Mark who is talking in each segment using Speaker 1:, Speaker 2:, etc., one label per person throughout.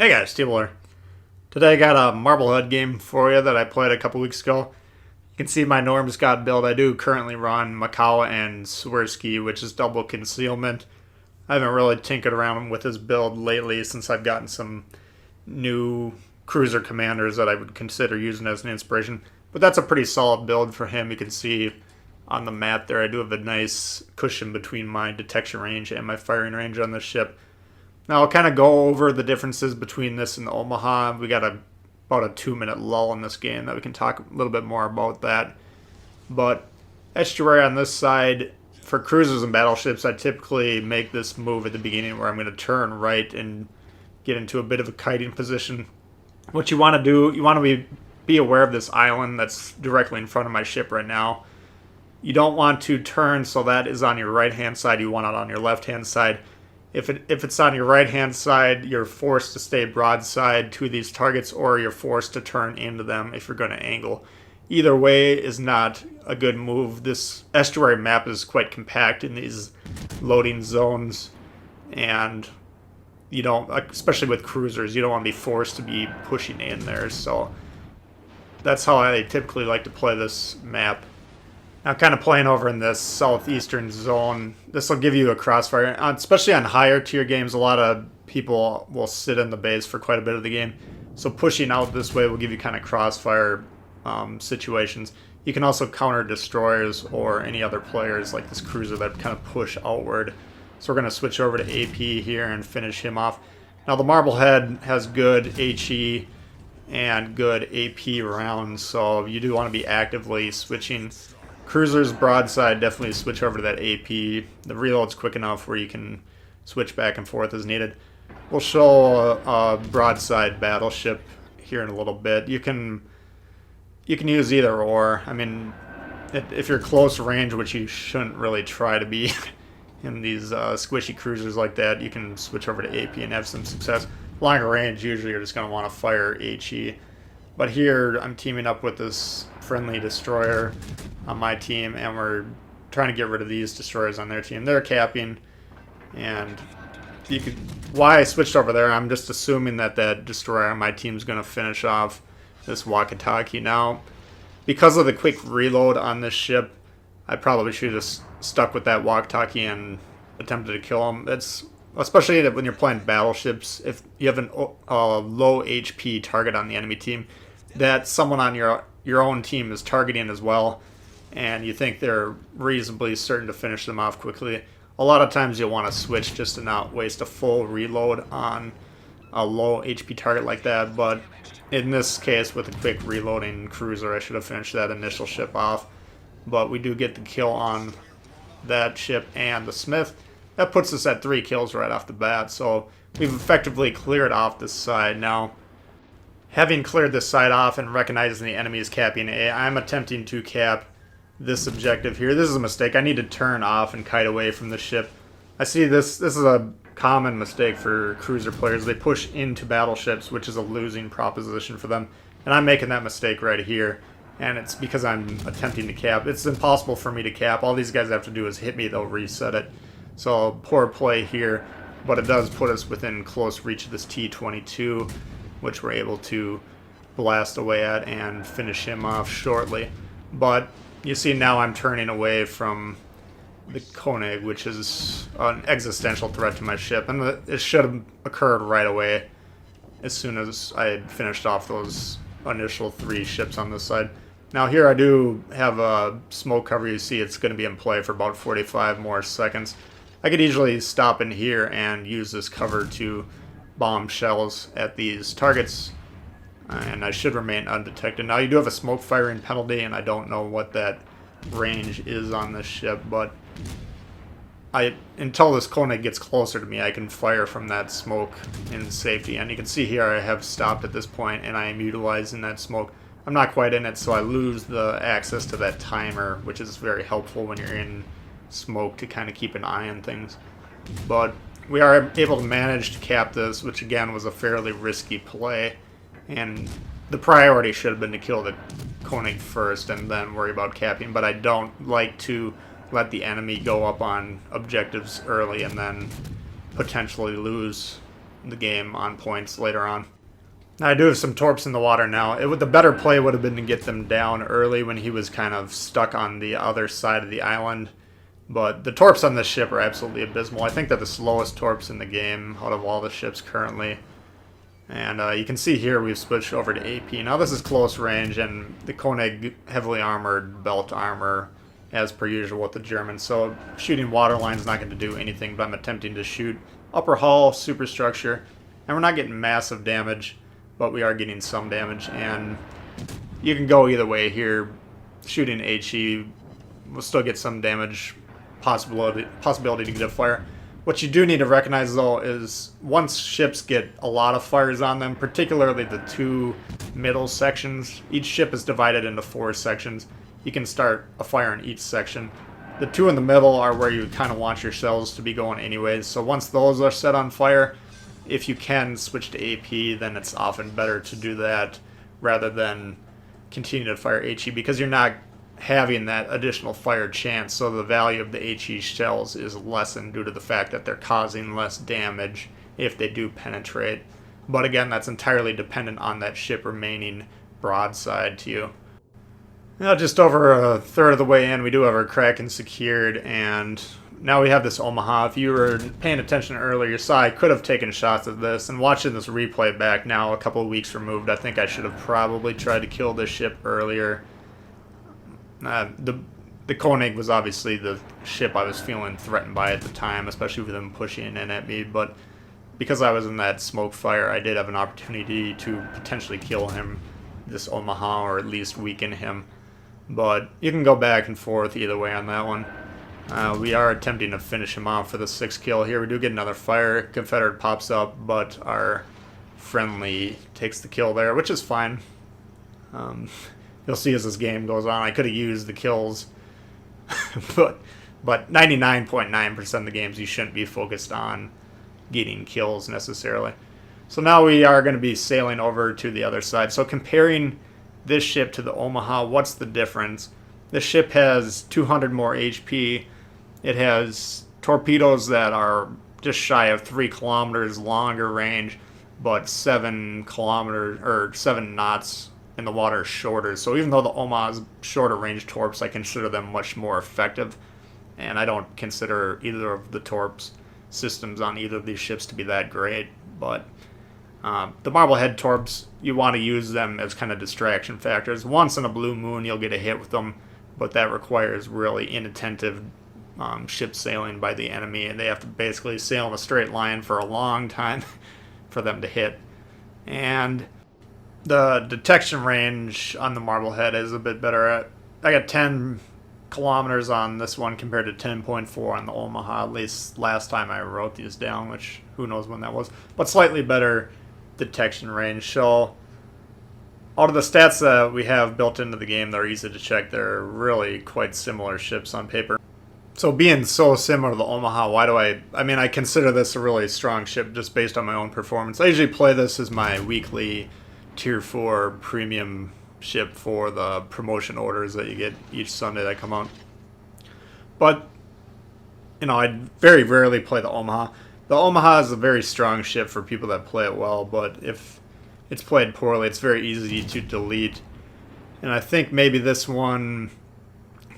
Speaker 1: Hey guys, T-Bowler. Today I got a Marblehead game for you that I played a couple weeks ago. You can see my Norm's God build. I do currently run Macau and Swirsky, which is double concealment. I haven't really tinkered around with his build lately since I've gotten some new cruiser commanders that I would consider using as an inspiration. But that's a pretty solid build for him. You can see on the map there I do have a nice cushion between my detection range and my firing range on this ship. Now I'll kind of go over the differences between this and the Omaha. We got about a 2-minute lull in this game that we can talk a little bit more about that. But Estuary on this side, for cruisers and battleships, I typically make this move at the beginning where I'm going to turn right and get into a bit of a kiting position. What you want to do, you want to be aware of this island that's directly in front of my ship right now. You don't want to turn so that is on your right hand side, you want it on your left hand side. If it's on your right-hand side, you're forced to stay broadside to these targets, or you're forced to turn into them if you're going to angle. Either way is not a good move. This estuary map is quite compact in these loading zones, and you don't, especially with cruisers, you don't want to be forced to be pushing in there. So that's how I typically like to play this map. Now, kind of playing over in this southeastern zone, this will give you a crossfire. Especially on higher tier games, a lot of people will sit in the base for quite a bit of the game. So pushing out this way will give you kind of crossfire situations. You can also counter destroyers or any other players like this cruiser that kind of push outward. So we're going to switch over to AP here and finish him off. Now, the Marblehead has good HE and good AP rounds, so you do want to be actively switching. Cruisers broadside, definitely switch over to that AP. The reload's quick enough where you can switch back and forth as needed. We'll show a broadside battleship here in a little bit. You can use either or. I mean, if you're close range, which you shouldn't really try to be in these squishy cruisers like that, you can switch over to AP and have some success. Longer range, usually you're just going to want to fire HE. But here, I'm teaming up with this friendly destroyer on my team, and we're trying to get rid of these destroyers on their team. They're capping, and why I switched over there, I'm just assuming that that destroyer on my team is going to finish off this walkie-talkie. Now, because of the quick reload on this ship, I probably should have stuck with that walkie-talkie and attempted to kill him. It's especially when you're playing battleships, if you have a low HP target on the enemy team that someone on your own team is targeting as well, and you think they're reasonably certain to finish them off quickly, a lot of times you'll want to switch just to not waste a full reload on a low HP target like that. But in this case, with a quick reloading cruiser, I should have finished that initial ship off. But we do get the kill on that ship and the Smith. That puts us at 3 kills right off the bat, so we've effectively cleared off this side. Now, having cleared this side off and recognizing the enemy is capping A, I'm attempting to cap this objective here. This is a mistake. I need to turn off and kite away from the ship. I see this is a common mistake for cruiser players. They push into battleships, which is a losing proposition for them. And I'm making that mistake right here. And it's because I'm attempting to cap. It's impossible for me to cap. All these guys have to do is hit me, they'll reset it. So poor play here, but it does put us within close reach of this T-22, which we're able to blast away at and finish him off shortly. But you see now I'm turning away from the Koenig, which is an existential threat to my ship, and it should have occurred right away as soon as I had finished off those initial 3 ships on this side. Now here I do have a smoke cover. You see it's going to be in play for about 45 more seconds. I could easily stop in here and use this cover to bomb shells at these targets, and I should remain undetected. Now you do have a smoke firing penalty, and I don't know what that range is on this ship, but until this Koenig gets closer to me, I can fire from that smoke in safety. And you can see here I have stopped at this point, and I am utilizing that smoke. I'm not quite in it, so I lose the access to that timer, which is very helpful when you're in smoke to kind of keep an eye on things. But we are able to manage to cap this, which again was a fairly risky play, and the priority should have been to kill the Koenig first and then worry about capping. But I don't like to let the enemy go up on objectives early and then potentially lose the game on points later on. Now, I do have some torps in the water now. The better play would have been to get them down early when he was kind of stuck on the other side of the island. But the torps on this ship are absolutely abysmal. I think they're the slowest torps in the game out of all the ships currently. And you can see here we've switched over to AP. Now this is close range, and the Koenig heavily armored belt armor as per usual with the Germans. So shooting waterline is not going to do anything, but I'm attempting to shoot upper hull, superstructure, and we're not getting massive damage, but we are getting some damage, and you can go either way here. Shooting HE will still get some damage, possibility to get a fire. What you do need to recognize, though, is once ships get a lot of fires on them, particularly the two middle sections, each ship is divided into 4 sections. You can start a fire in each section. The 2 in the middle are where you kind of want your shells to be going anyways, so once those are set on fire, if you can switch to AP, then it's often better to do that rather than continue to fire HE, because you're not having that additional fire chance, so the value of the HE shells is lessened due to the fact that they're causing less damage if they do penetrate. But again, that's entirely dependent on that ship remaining broadside to you. Now, just over a third of the way in, we do have our Kraken secured, and now we have this Omaha. If you were paying attention earlier, you saw I could have taken shots at this, and watching this replay back now, a couple of weeks removed, I think I should have probably tried to kill this ship earlier. The Koenig was obviously the ship I was feeling threatened by at the time, especially with them pushing in at me, but because I was in that smoke fire, I did have an opportunity to potentially kill him, this Omaha, or at least weaken him. But you can go back and forth either way on that one. We are attempting to finish him off for the 6th kill here. We do get another fire. Confederate pops up, but our friendly takes the kill there, which is fine. You'll see as this game goes on, I could have used the kills, but 99.9% of the games you shouldn't be focused on getting kills necessarily. So now we are going to be sailing over to the other side. So comparing this ship to the Omaha, what's the difference? This ship has 200 more HP. It has torpedoes that are just shy of 3 kilometers longer range, but 7 kilometers or 7 knots in the water shorter. So even though the Omaha's shorter range torps, I consider them much more effective, and I don't consider either of the torps systems on either of these ships to be that great. But the Marblehead torps, you want to use them as kind of distraction factors. Once in a blue moon you'll get a hit with them, but that requires really inattentive ship sailing by the enemy, and they have to basically sail in a straight line for a long time for them to hit. And the detection range on the Marblehead is a bit better. I got 10 kilometers on this one compared to 10.4 on the Omaha, at least last time I wrote these down, which who knows when that was, but slightly better detection range. So out of the stats that we have built into the game, they're easy to check. They're really quite similar ships on paper. So being so similar to the Omaha, why do I consider this a really strong ship just based on my own performance. I usually play this as my weekly Tier 4 premium ship for the promotion orders that you get each Sunday that come out. But, I very rarely play the Omaha. The Omaha is a very strong ship for people that play it well, but if it's played poorly, it's very easy to delete. And I think maybe this one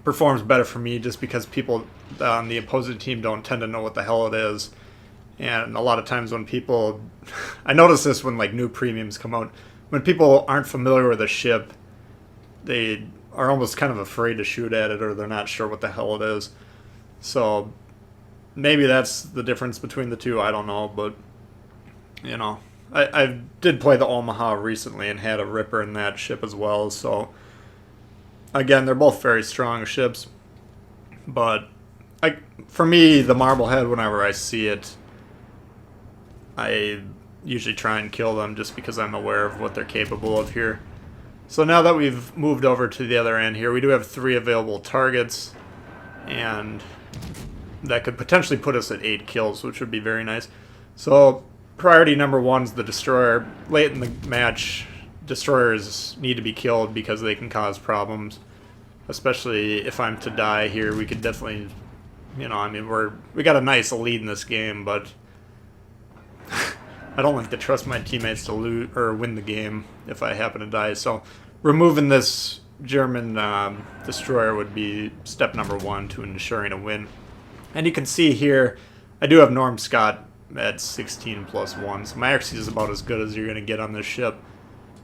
Speaker 1: performs better for me just because people on the opposing team don't tend to know what the hell it is. And a lot of times when people... I notice this when new premiums come out. When people aren't familiar with a ship, they are almost kind of afraid to shoot at it, or they're not sure what the hell it is. So maybe that's the difference between the two. I don't know, but I did play the Omaha recently and had a ripper in that ship as well. So again, they're both very strong ships, but for me, the Marblehead, whenever I see it, I usually try and kill them just because I'm aware of what they're capable of here. So now that we've moved over to the other end here, we do have 3 available targets, and that could potentially put us at 8 kills, which would be very nice. So priority number 1 is the destroyer. Late in the match, destroyers need to be killed because they can cause problems, especially if I'm to die here. We could definitely, we got a nice lead in this game, but I don't like to trust my teammates to lose or win the game if I happen to die. So removing this German destroyer would be step number one to ensuring a win. And you can see here, I do have Norm Scott at 16 plus 1, so my accuracy is about as good as you're going to get on this ship.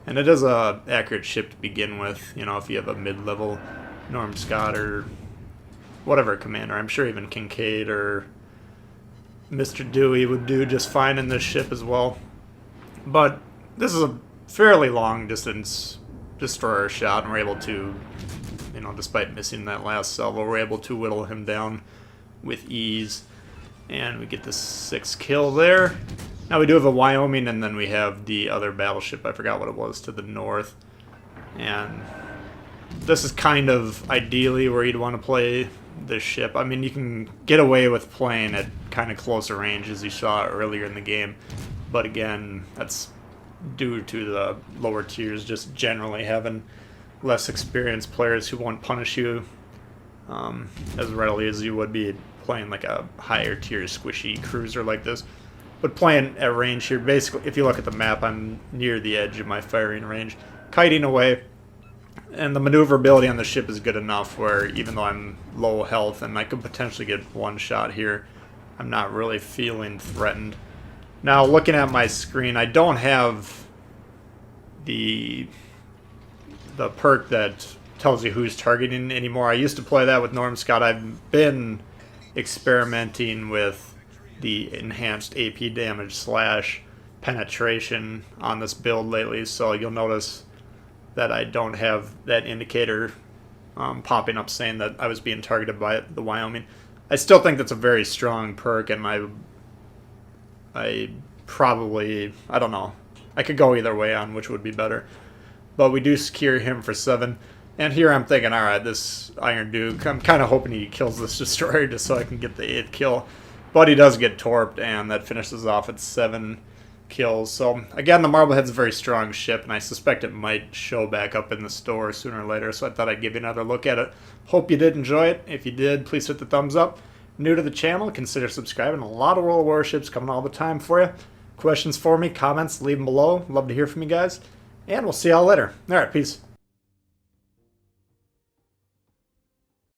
Speaker 1: And it is a accurate ship to begin with, you know, if you have a mid-level Norm Scott or whatever commander. I'm sure even Kincaid or Mr. Dewey would do just fine in this ship as well. But this is a fairly long distance destroyer shot, and we're able to, you know, despite missing that last salvo, we're able to whittle him down with ease. And we get the 6th kill there. Now we do have a Wyoming, and then we have the other battleship, I forgot what it was, to the north. And this is kind of ideally where you'd want to play this ship. I mean, you can get away with playing at kind of closer range as you saw earlier in the game. But again, that's due to the lower tiers just generally having less experienced players who won't punish you as readily as you would be playing like a higher tier squishy cruiser like this. But playing at range here, basically, if you look at the map, I'm near the edge of my firing range, kiting away, and the maneuverability on the ship is good enough where even though I'm low health and I could potentially get one shot here, I'm not really feeling threatened. Now, looking at my screen, I don't have the perk that tells you who's targeting anymore. I used to play that with Norm Scott. I've been experimenting with the enhanced AP damage / penetration on this build lately, so you'll notice that I don't have that indicator popping up saying that I was being targeted by the Wyoming. I still think that's a very strong perk, and I probably, I don't know, I could go either way on which would be better. But we do secure him for 7. And here I'm thinking, alright, this Iron Duke, I'm kind of hoping he kills this destroyer just so I can get the 8th kill. But he does get torped, and that finishes off at 7 kills. So, again, the Marblehead's a very strong ship, and I suspect it might show back up in the store sooner or later, so I thought I'd give you another look at it. Hope you did enjoy it. If you did, please hit the thumbs up. New to the channel, consider subscribing. A lot of World of Warships coming all the time for you. Questions for me, comments, leave them below. Love to hear from you guys. And we'll see y'all later. Alright, peace.